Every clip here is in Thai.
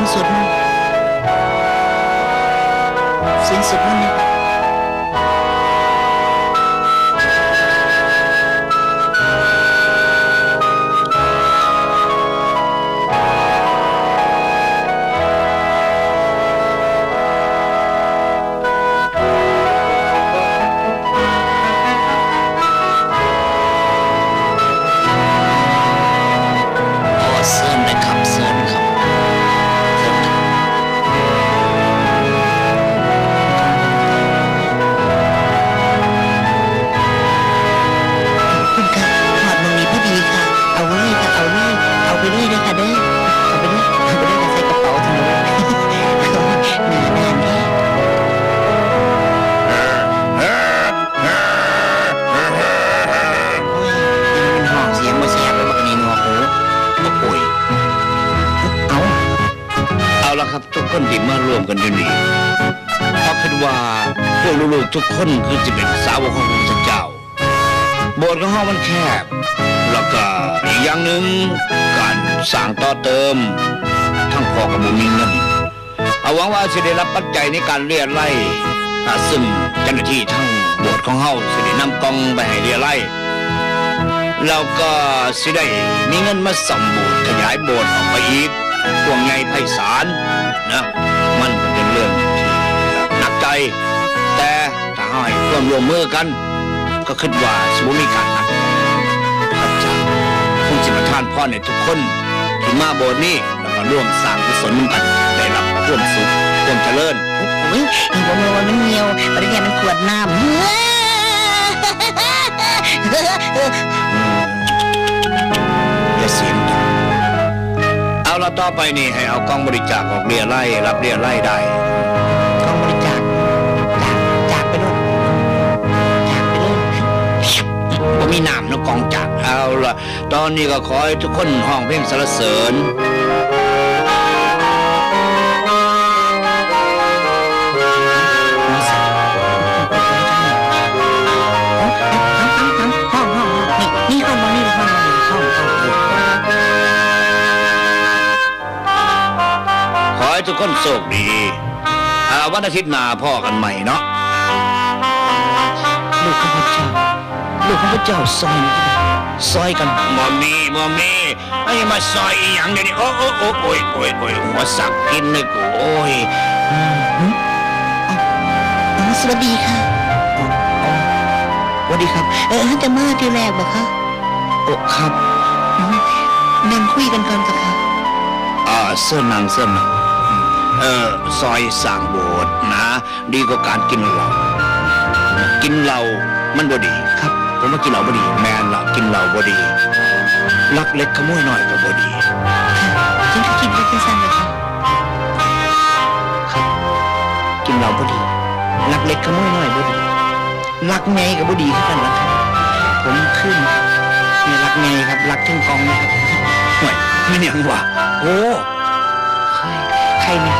งสวดมนต์เสียงสวดมนต์เนี่ยทุกคนที่มารวมกันอยู่นี่เพราะคิดว่าพวกลูกๆทุกคนคือจะเป็นสาวกของพระพุทธเจ้าโบสถ์ของเฮามันแคบแล้วก็อีกอย่างหนึ่งการสร้างต่อเติมทั้งพ่อกับบ่มีเงินเอาหวังว่าสิได้รับปัจจัยในการเรียไล่ซึ่งเจ้าหน้าที่ทั้งโบสถ์ของเฮาสิได้นำกล่องไปให้เรียไล่แล้วก็สิได้มีเงินมาซ่อมโบสถ์ขยายโบสถ์ออกไปอีกพวงใหญ่ไพศาลนะมันเป็นเรื่องที่หนักใจแต่ถ้าให้ความร่วมมือกันก็คิดว่าสิบ่มีการหนักพระเจ้าคงสิประทานพรให้ทุกคนที่มาโบสถ์นี้แล้วก็ร่วมสร้างกุศลร่วมกันได้รับความสุขความเจริญโอ้ยผมว่ามันเหี่ยวประเดี๋ยวมันขวดน้ำอย่าเสียงดังเอาละต่อไปนี่ให้เอากองบริจาคออกเรียไล่รับเรียไล่ได้กองบริจาคจากไปโน่นจากไปโน่นบ่มีน้ำนะกองจากเอาละตอนนี้ก็ขอให้ทุกคนห้องเพลงสรรเสริญทุกคนโชคดีวันอาทิตย์หน้าพ่อกันใหม่เนาะลูกของพระเจ้าซอยกันบ่มีไอ้มาซอยอีหยังเดี๋ยวนี้โอ้ยหัวสักกินเลยกูโอ้ยสวัสดีค่ะสวัสดีครับจะมาที่แรกบ่คะโอ้ครับนั่งคุยกันก่อนค่ะเสื้อนังซอยสร้างโบสถ์นะดีกว่าการกินเหล้ามันบ่ดีครับผมว่ากินเหล้าบ่ดีแม่นล่ะกินเหล้าบ่ดีลักเล็กขโมยน้อยก็บ่ดีฉันก็คิดว่าสั้นๆเลยครับกินเหล้าบ่ดีลักเล็กขโมยน้อยบ่ดีลักไงก็บ่ดีคือกันล่ะครับผมขึ้นนี่ลักไงครับลักถึงกองนะครับห่วยไม่เนี่ยว่ะโอ้ใครเนี่ย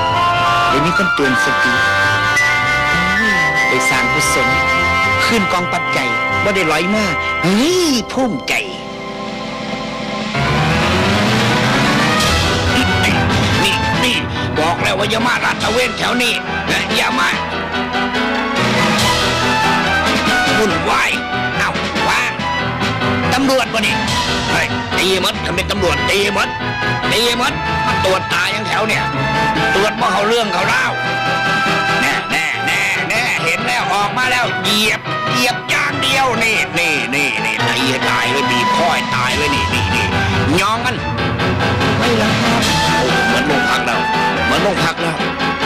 เดี๋ยวนี้ต้องเตือนสติไปสร้างกุศลขึ้นกองปัจจัยบ่ได้ลอยมาเฮ้ยภูมิใจนี่บอกแล้วว่าอย่ามาลาดตระเวนแถวนี้นะอย่ามาวุ่นวายว่างตำรวจวะนี่เฮ้ยตีมันทำเป็นตำรวจตีมันมาตรวจตาอย่างแถวเนี่ยตรวจว่าเขาเรื่องเขาเล่าแน่เห็นแล้วออกมาแล้วเหยียบอย่างเดียวนี่ตีตายเลยบีบคอยตายเลยนี่ย้องกันไม่ละครับเหมือนลงพักแล้ว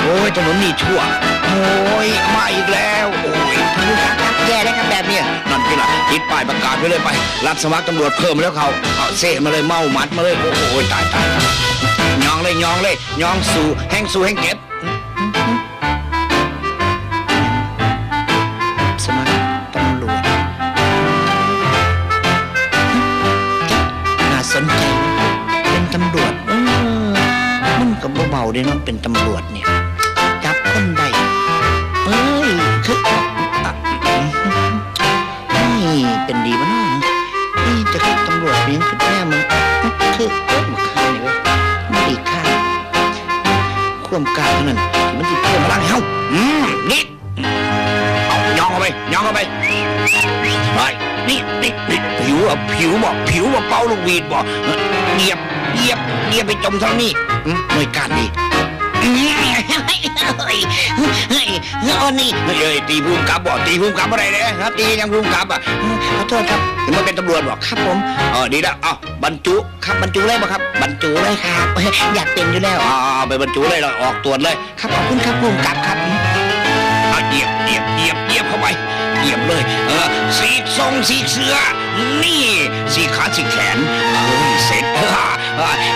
โอ้ยถนนนี่ชั่วโอ้ยมาอีกแล้วโอ้ยทะลุทักแย่ได้ครับแบบเนี้ยนั่นที่ละติดป้ายประกาศไปเลยไปรับสมัครตำรวจเพิ่มแล้วเขาเซ่มาเลยเมามัดมาเลยโอ้ยตายย้องเลยย้องสู่แห้งเก็บสมัครตำรวจน่าสนใจเป็นตำรวจมันก็เบาๆได้เนาะเป็นตำรวจเนี่ยจับคนใดคือนี่เป็นดีวะน้องนี่จะคือตำรวจเพียงคือแม่มันคือบักข้านี่เว้ยไม่ดีข้า ความกล้าเท่านั้นที่มันจะเพิ่มพลังให้เฮานี่เอาย่องเข้าไปย่องเข้าไปไปนี่ผิวบอกเป่าลูกวีดบอกเหยียบไปจมทางนี้หน่วยการดีเฮ้ยนี่เฮ้ยตีภูมิกับบอกตีภูมิกับอะไรเนี่ยครับตียังภูมิกับขอโทษครับถึงมาเป็นตำรวจบอกครับผมดีแล้วบรรจุครับบรรจุเลยป่ะครับบรรจุเลยครับอยากเป็นอยู่แล้วไปบรรจุเลยเราออกตรวจเลยครับขอบคุณครับภูมิกับครับเหยียบเข้าไปเหยียบเลยสีกทรงสีกเสือนี่สีขาสีแขนเสร็จ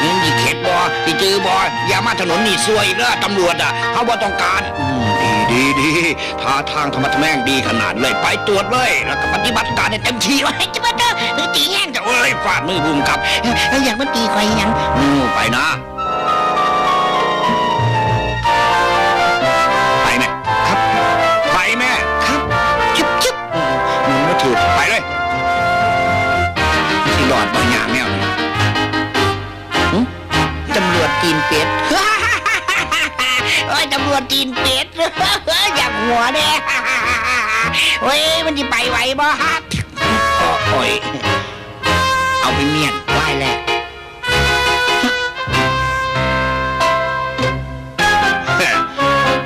นี่เข็ดบอที่จือบออย่ามาถนนนี่ซวยนะตำรวจเขาบ่ต้องการดีท่าทางธรรมะแม่งดีขนาดเลยไปตรวจเลยแล้วก็ปฏิบัติการให้เต็มที่ไว้จะมาตีแห้งจะฟาดมือบุ้มกับอยากมาตีใครยังไปนะไปแม่ครับไปแม่ครับจึ๊บมึงมาถือไปเลยที่หลอดบางอย่างเนี่ยตำรวจตีนเป็ดโอ้ยตำรวจตีนเป็ดอยากหัวเด้เฮ้ยมันจะไปไหวบ่ฮะโอ้ยเอาไปเมียนไหวแล้ว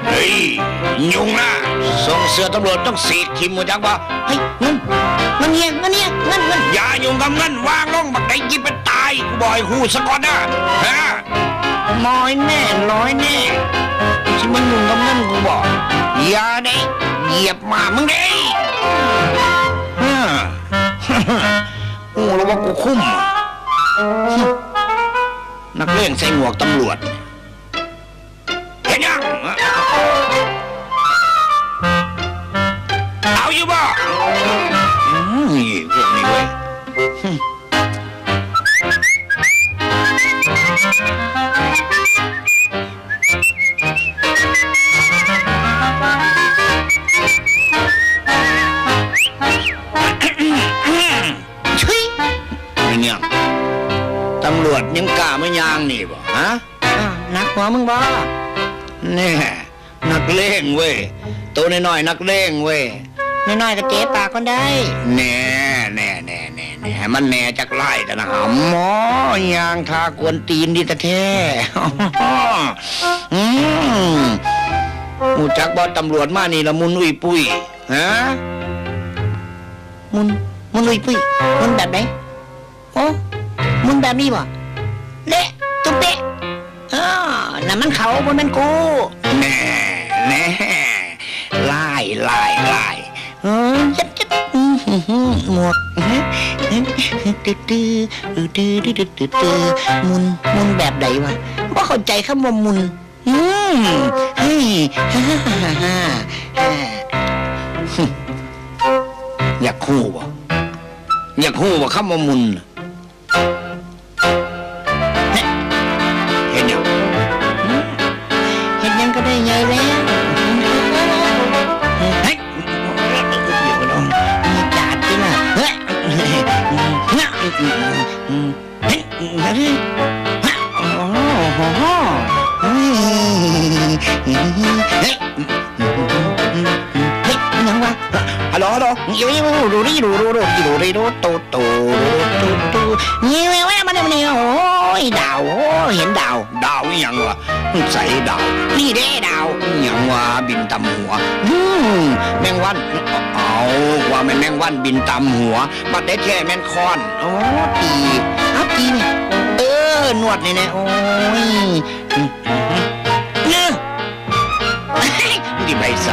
เฮ้ยยุงนะส่งเสือตำรวจต้องสีกทิมหมดจังบ่เฮ้ยเงินอย่ายุ่งกับเงินวางลงบักได้ยิบเป็นตายกูบ่อยหูสะก่อนนะฮะน้อยแน่ที่มึงยุ่งกับเงินกูบอกอย่าได้เหยียบมามึงได้กูรู้ว่ากูคุ้มนักเล่นใส่หมวกตำรวจเห็นยังเอาอยู่บ่นี่พวกนี้เว้ยเนี่ยตำรวจยังกล้าไม่ยางนี่บ่ฮะนักหัวมึงบ่แน่นักเลงเว้ยตัวน้อยๆนักเลงเว้ยน้อยๆก็เจ๊ปากก็ได้แน่มันแน่จากไล่แต่นะหมอยางทากวนตีนดีแต่แท้หูจักบอตำรวจมานี่ละมุนอุ้ยปุ้ยฮะมุนอุ้ยปุ้ยมุนแบบไหนโอ้มุนแบบนี้บ่เละตุ๊เป๊ะนั่นมันเขาบนมันกูแน่ไล่จัดหมวกมุนแบบไหนวะว่าเข้าใจคำว่ามุนเฮ้ยอยากคู่บ่คำว่ามุนเห็นยังก็ได้ไงแล้วยังวะฮัลโหลอยู่ดูนี่นี่แม่มาเนี่ยโอ้ยดาวเห็นดาวยังวะใส่ดาวนี่เด้ดาวยังวะบินตำหัวแมงวันเอาว่าแมงวันบินตำหัวบัดได้แค่แมงคอนโอ้ตีเนี่ยนวดเนี่ยโอ้ยที่ใบใส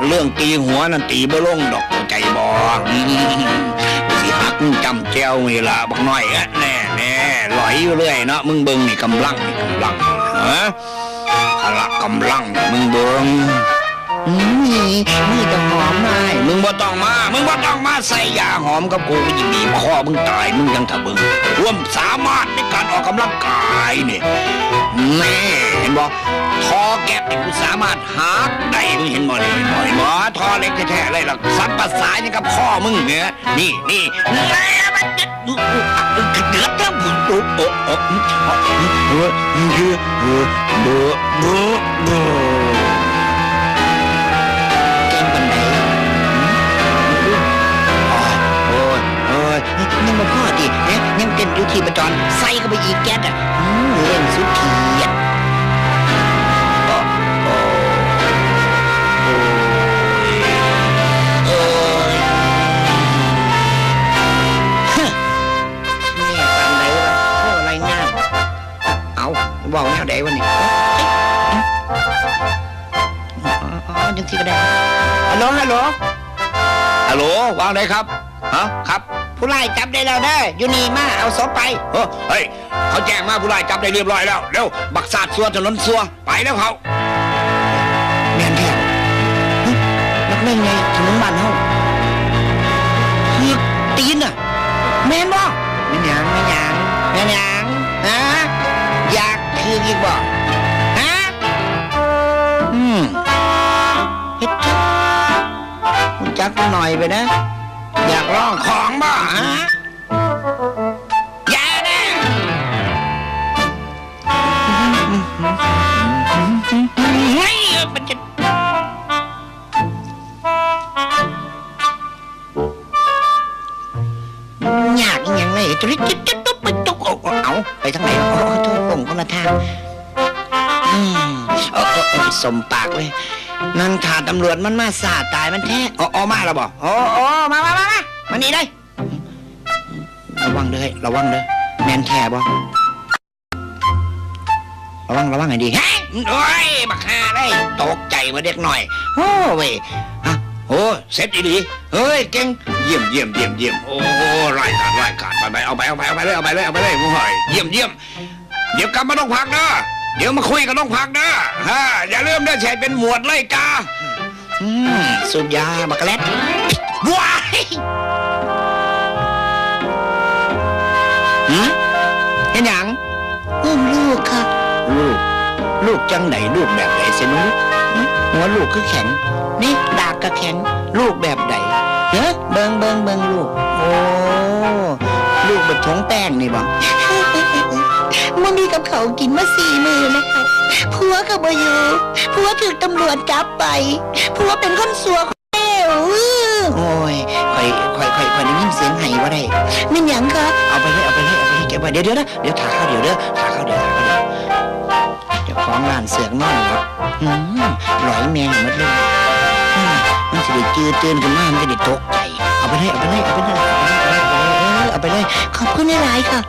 เรื่องตีหัวนั่นตีบ่ลงดอกใจบ่สิหักจำแจวนี่ล่ะบักน้อยแน่ลอยอยู่เรื่อยเนาะมึงเบิ่งนี่กำลังพละกำลังมึงเบิ่งนี่ต้องหอมได้มึงบ่ต้องมาใส่ยาหอมกับกูยิ่งดีคอมึงตายมึงยังทะบึงร่วมสามารถในการออกกำลังกายนี่แม่เห็นบ่ทอแก็บกูสามารถหักได้มึงเห็นบ่ทอเล็กแท้ๆเลยหรอกสับประสานกับพ่อมึงเนี่ยนี่แล้วมันจะเดือดทั้งผุนปุ๊บ โอ้โอ้เบื่อเบื่อเบื่อเบื่อ เก่งปันไหนโอ้ยโอ้ยยังมาพ่อดิยังเต้นอยู่ที่ประจรใส่เข้าไปอีกแก๊สอ่ะเล่นสุดเขียดโอ้ยฮะนี่ปันไหนวะโอ้อะไรงามเอาบอกแนวใดวะนี่อ๋อจังสิก็ได้ฮัลโหลฮัลโหล ฮัลโหลวางไหนครับฮะครับ ผู้ร้ายจับได้แล้วเด้ออยู่นี่มาเอาศพไป เฮ้ยเขาแจ้งมาผู้ร้ายจับได้เรียบร้อยแล้วเร็วบักซาดซัวถนนซัวไปแล้วเขา แม่นแท้นักเล่นไงถนนบ้านเฮาคือตีนอ่ะแม่นบ่แม่นหยังแม่นหยังแม่นหยังฮะอยากคืออีกบ่ฮะเฮ็ดจักมันจักหน่อยไปนะอยากร้องของบ่ฮะอย่านะเฮ้ยมันจะยากอีหยังเลยจุ๊ดจุ๊ดจุ๊ดจุ๊ดไปจุ๊กเอาไปทางไหนโอ้โทษป่งคนละทางสมปากเลยนั่นขาตำรวจมันมาสาดตายมันแท้อ๋อมาแล้วบ่โอ้มานี่เลยระวังเด้อระวังเด้อแมนแท้บ่ระวังให้ดีเฮ้ยโอ้ยบักฮาเลยตกใจมาเด็กหน่อยโอ้เว้ยฮะโอ้เสร็จดีเฮ้ยเก่งเยี่ยมโอ้รายการไปเอาไปเลยโอ้ยเยี่ยมเดี๋ยวกลับมาต้องพักนะเดี๋ยวมาคุยกันต้องพักนะฮะอย่าลืมนะแชร์เป็นหมวดไล่กาสุดยาบักเล็ดว้ายเห็นยังลูกค่ะลูกจังไหนลูกแบบไหนเสียนุหัวลูกคือแข็งนี่ดากก็แข็งลูกแบบไหนเบิ่งลูกโอ้ลูกแบบท้องแป้งนี่บ่มันมีกับเขากินมา4 มื้อแล้วค่ะผัวก็บ่อยู่ผัวถูกตำรวจจับไปผัวเป็นคนสัวแล้วโอ้ยค่อยได้ยินเสียงไห้บ่ได้นี่หยังคะเอาไปเลยเก็บไว้เดี๋ยวนะเดี๋ยวถาข้าวเดี๋ยวเดี๋ยวของร้านเสือกนอนครับร้อยแมงหมดเลยมันสิได้ตื่นขึ้นมามันจะได้ตกใจเอาไปเลยขอบคุณหลายๆค่ะ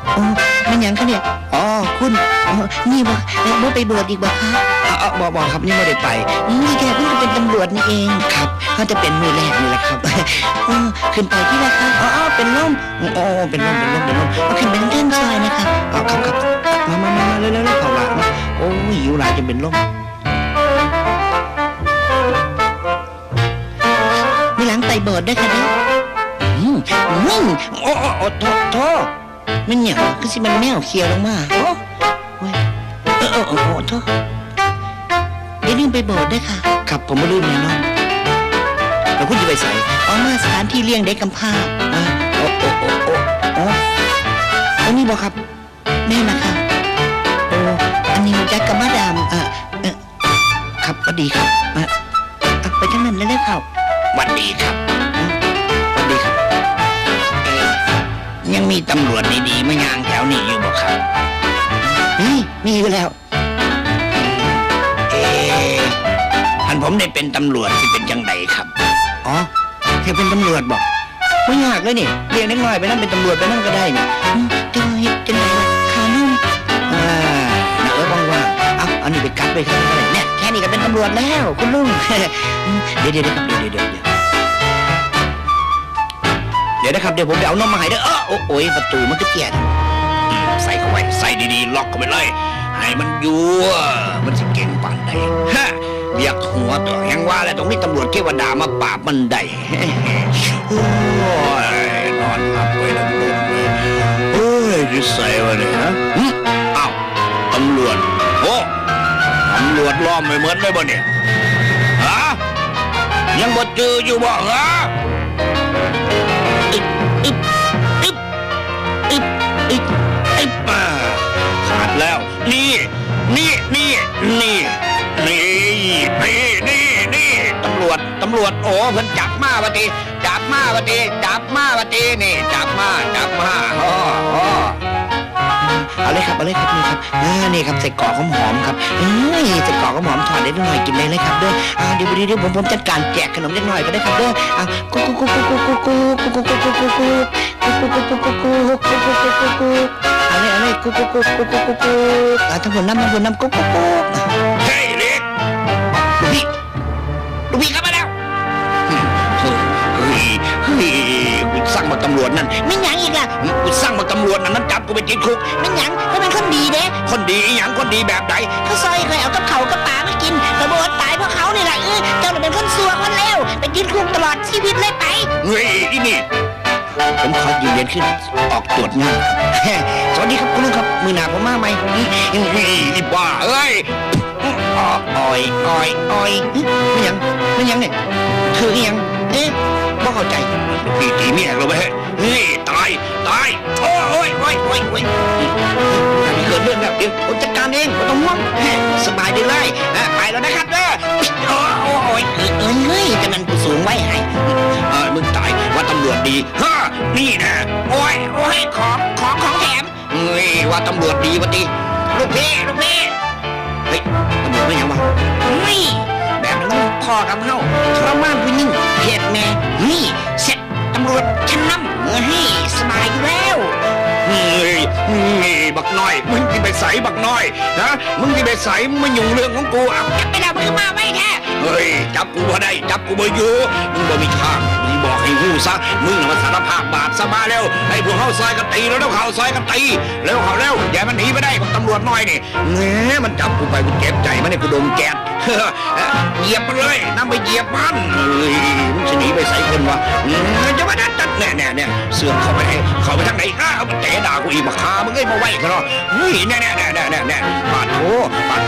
มันหยังคะเนี่ยอ๋อคุณนี่บ่ไปบวชอีกบ่คะบอกครับนี่ไม่ได้ไปนี่แกเพิ่งเป็นตำรวจนี่เองครับเขาจะเป็นมือแรกนี่แหละครับขึ้นไปที่ละครับเป็นล่มเป็นล่มขึ้นไปเต้นซอยนะคะครับมาเร็วๆเขาหลานโอ้ยหิวหลายจะเป็นล่มมีหลังไตโบดด้วยค่ะเนี่ยโทษมันเหนียวก็สิมันแมวเคียวลงมาโอ้โทษอย่าลืมไปโบสถ์ด้วยค่ะครับผมไม่ลืมแน่นอนแล้วคุณจะไปใส่มาสถานที่เลี้ยงเด็กกำพร้าอันนี้บอกครับแม่นะครับอันนี้แจ็คกับมาดามครับสวัสดีครับไปทั้งนั้นเลยครับสวัสดีครับยังมีตำรวจดีๆมายางแถวนี้อยู่บ่ครับมีอยู่แล้วท่านผมได้เป็นตำรวจที่เป็นจังไดครับแค่เป็นตำรวจบอกไม่ยากเลยนี่เรียกเล็กน้อยไปนั่นเป็นตำรวจไปนั่นก็ได้นี่จะเฮ็ดจังไดล่ะขานุ่มว่างๆเอานี่ไปกัดไปครับเนี่ยแค่นี้ก็เป็นตำรวจแล้วคุณลุงเดี๋ยวครับเดี๋ยวนะครับเดี๋ยวผมไปเอานมมาให้เด้อโอ้ยประตูมันก็เตี้ยใส่เข้าไปใส่ดีๆล็อกเข้าไปเลยให้มันยั่วมันจะเก่งปานใดเรียกหัวตัวแห่งว่าแล้วต้องมีตำรวจเทวดามาปราบมันได้โอ้ยนอนหลับไปแล้วจะใส่วะเนี่ยอ้าวตำรวจตำรวจล้อมไม่เหมือนเลยบ่เนี่ยยังบ่เจออยู่บ่อึ๊บ รวจโอ้เพิ่นจับมาวะตีจับมาวะตีจับมาวะตีนี่จับมาอ๋อเอาเลยครับนี่ครับนี่ครับใส่กรอกหอมๆครับใส่กรอกหอมๆทอดได้หน่อยกินเลยครับเด้อเดี๋ยวผมจัดการแจกขนมเล็กน้อยก็ได้ครับเด้อกุ๊กเอาเลยกุ๊กทั้งหมดน้ำกุ๊กเฮ้ยเล็กลูกพี่เข้ามาแล้วเฮ้ยกูสั่งมาตำรวจนั่น ไม่หยังอีกล่ะ กูสั่งมาตำรวจนั่นจับกูไปติดคุก ไม่หยังเขาเป็นคนดีเด้ คนดีอีหยังคนดีแบบไหน เขาซอยเคยเอากับเขากับป่ามากินกระโดดตายเพราะเขานี่แหละเจ้าน่ะเป็นคนซัวคนเลวไปกินคุกตลอดชีวิตเลยไป เฮ้ยอีนี่ผมขอยืนเรียนขึ้นออกตรวจงานครับสวัสดีครับคุณลุงครับมือหนาผมมาไหมอีบ้าเอ้ยอ้อยไม่ยังเนี่ยคืออีหยังบ่เข้าใจพี่ตีเมียเราไปเฮ้ยตายโอ้ยเกิดเรื่องแบบเดี๋ยวผมจัดการเองไม่ต้องห่วงสบายดีเลยไปแล้วนะครับเด้อโอ้ยแต่มันสูงไว้ให้มึงตายว่าตำรวจดีนี่นะโอ้ยของแถมว่าตำรวจดีวะตีลูกพี่เฮ้ยตำรวจไม่ยังวะแบบนั้นพ่อกับเฮาทรมานผู้หญิงเหตุแม่นี่เสร็จตำรวจชั้นนำสบายอยู่แล้วบักน้อยมึงที่ไปใส่บักน้อยนะมึงที่ไปใส่มึงมายุ่งเรื่องของกูเอาจับไปแล้วมึงมาไว้แท้จับกูบ่ได้จับกูบ่อยู่มึงบ่มีทางมึงบอกให้รู้ซะมึงมาสารภาพบาปซะมาแล้วให้พวกเฮาซอยกันตีแล้วเขาซอยกันตีแล้วอย่ามันหนีไปได้บักตำรวจน้อยนี่มันจับกูไปกูเจ็บใจมันนี่กูโดนแกะเหยียบมันเลยนำไปเหยียบมันมึงจะหนีไปใส่คนวะจะมาดัดแน่เสื่อมเข้าไปทางไหนเอาไปเตะด่ากูอีกมาฆ่ามึงมาไว้กันเนาะแน่ปาดโ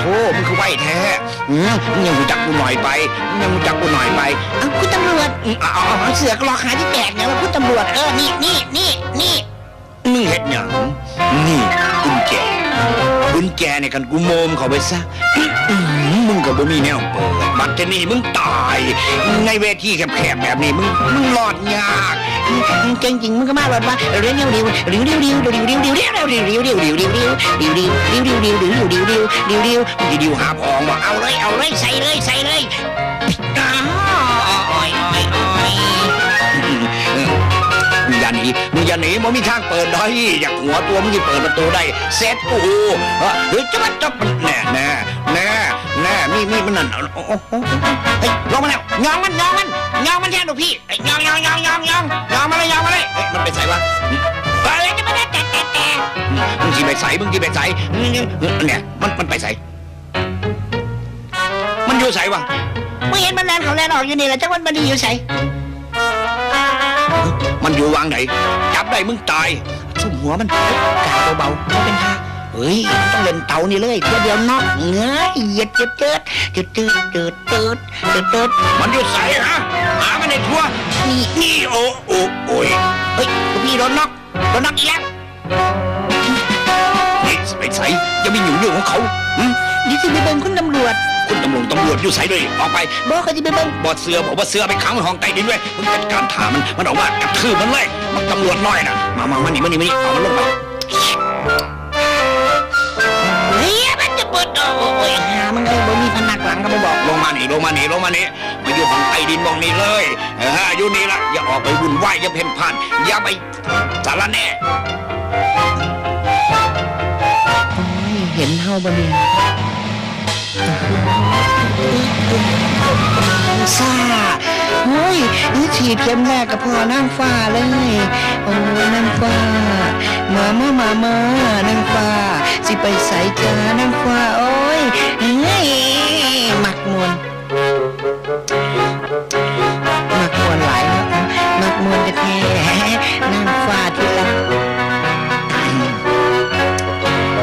ถมึงคือไว้แท้มึงยังรู้จักกูหน่อยไปคุณตำรวจเสือกรอขาที่แตกเนี่ยว่าคุณตำรวจนี่มึงเฮ็ดหยังนี่กุญแจในกันกูโมมเข้าไปซะมึงกับบ่มีแนวเปิดบัดนี้มึงตายในเวทีแคบๆแบบนี้มึงรอดยากเก่งจริงมึงก็มาหลอดว่าเร็วดิวหาพองบอกเอาเลยใส่เลยมึงอย่าหนีมันมีทางเปิดได้อยากหัวตัวมึงที่เปิดประตูได้เซ็ตกูเฮ้ยจับมันแน่มีมันนั่นเฮ้ยลงมาแล้วยองมันแทนลูกพี่ยองมาเลยมันไปใส่วะไปเลยจะไม่ได้แต่มึงที่ไปใส่เนี่ยมันไปใส่มันอยู่ใส่วะมึงเห็นมันแลนเขาแลนออกอยู่นี่แหละจังมันดีอยู่ใส่มันอยู่วางไหนจับได้มึงตายทุ่มหัวมันกาเบาๆไม่เป็นท่าต้องเล่นเตานี่เลยเดี๋ยวน็อกเงยเหยียดจืดมันอยู่ใส่ฮะหามันในทัวนี่โอ้ยพี่โดนน็อกอีกแล้วนี่ไปใส่อย่าไปยุ่งเรื่องของเขาดิฉันไปเบิ่งคุณตำรวจอยู่ใส่ด้วยออกไปบอกเขาจะไปเบิ่งบอดเสือบอกว่าเสือไปขังในห้องใต้ดินด้วยมึงจัดการถามมันออกมากระทืบมันเลยมันตำรวจน้อยนะมานี่เอามันลงไปมันจะเปิดมันก็บ่มีพนักหลังก็บ่บอกลงมานี่มาอยู่ห้องใต้ดินมองนี่เลยอยู่นี่ละอย่าออกไปวุ่นวายอย่าเพ่นพ่านอย่าไปสารแน่เห็นเฮาบ่เนี่ยซ่าฉีดเข็มแรกกับพ่อนางฟ้าเลยนางฟ้ามานางฟ้าสิไปใส่จ้านางฟ้าหมักมวนหลายหมักมวนแท้นางฟ้าที่รัก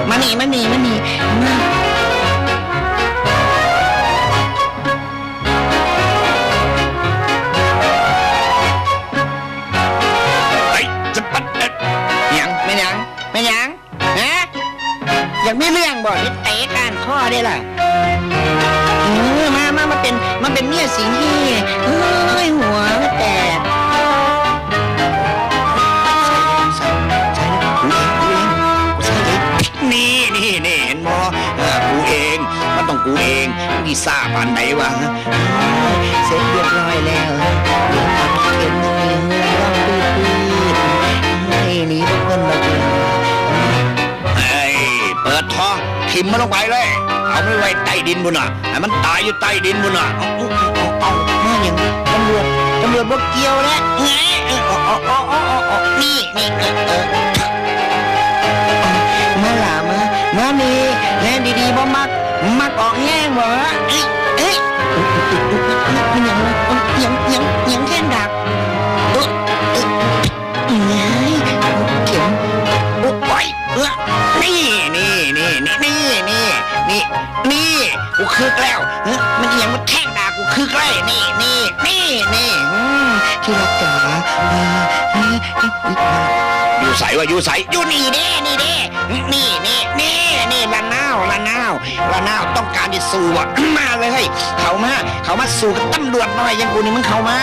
มานี่มาอยากมีเรื่องบ่ที่เตะการข้อได้ล่ะมา มันเป็นเมียสิงที่เฮ้ยหัวแตกใส่กูเองใส่เลย นี่เห็นบ่กูเองมันต้องกูเองนี่ซาปานไหนวะ เสร็จเรียบร้อยแล้วเดี๋ยวตัดเข็มนี่เฮือร้องปืดให้หนีพวกเพิ่นมาเจอ เฮ้ยเปิดท้องทิมมันลงไปเลย เอาไม่ไว้ใต้ดินบุญน่ะให้มันตายอยู่ใต้ดินบุญน่ะ เอามาอย่างตำรวจบ่เกี่ยวแล้วไงนี่มาล่ะมานี่แน่ดีๆบ่มักออกแห้งบ่เอ้ยมันยังแค่ดักเข็ม โอ้ยนี่กูคึกแล้วมันยังมาแทงด่ากูคึกเลยนี่ที่รักจ๋าอยู่ใสว่าอยู่ใสอยู่นี่เด้ละนาวต้องการที่สู้อ่ะ มาเลยเขามาสู้กับตำรวจหน่อยยังกูนี่มึงเข้ามา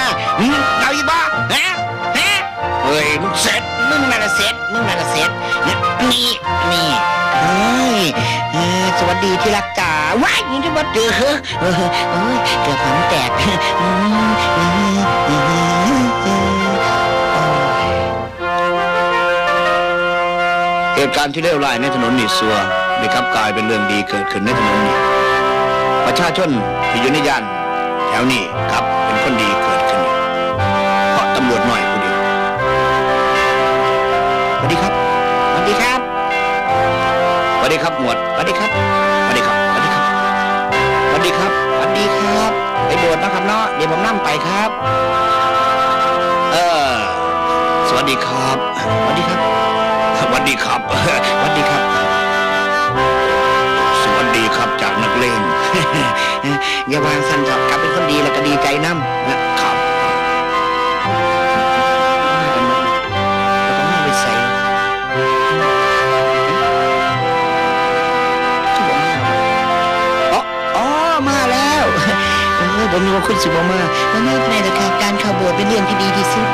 เอาอีบ้าฮะเฮ้ยมึงเสร็จมึงนั่นละเสร็จนี่เฮ้ยสวัสดีที่รักจ๋าว้ายนี่ที่ว่าเจอเกือบหันแตก เหตุการณ์ที่เลวร้ายในถนนนี่ซัวได้กลับกลายเป็นเรื่องดีเกิดขึ้นในถนนนี้ประชาชนที่อยู่ในย่านแถวนี้ครับเป็นคนดีเกิดขึ้นนี่เพราะตำรวจหน่อยผู้เดียวสวัสดีครับหมวดสวัสดีครับไปโบสถ์นะครับเนาะเดี๋ยวผมนั่งไปครับ สวัสดีครับ สวัสดีครับ สวัสดีครับจากนักเลง อย่าวางสันเถอะกลับเป็นคนดีแล้วก็ดีใจน้ำครับแล้วก็ไม่ไปใส่มาแล้วผมนึกว่าคุณสิบมาในราคาการเข้าโบสถ์เป็นเรื่องที่ดีที่สุด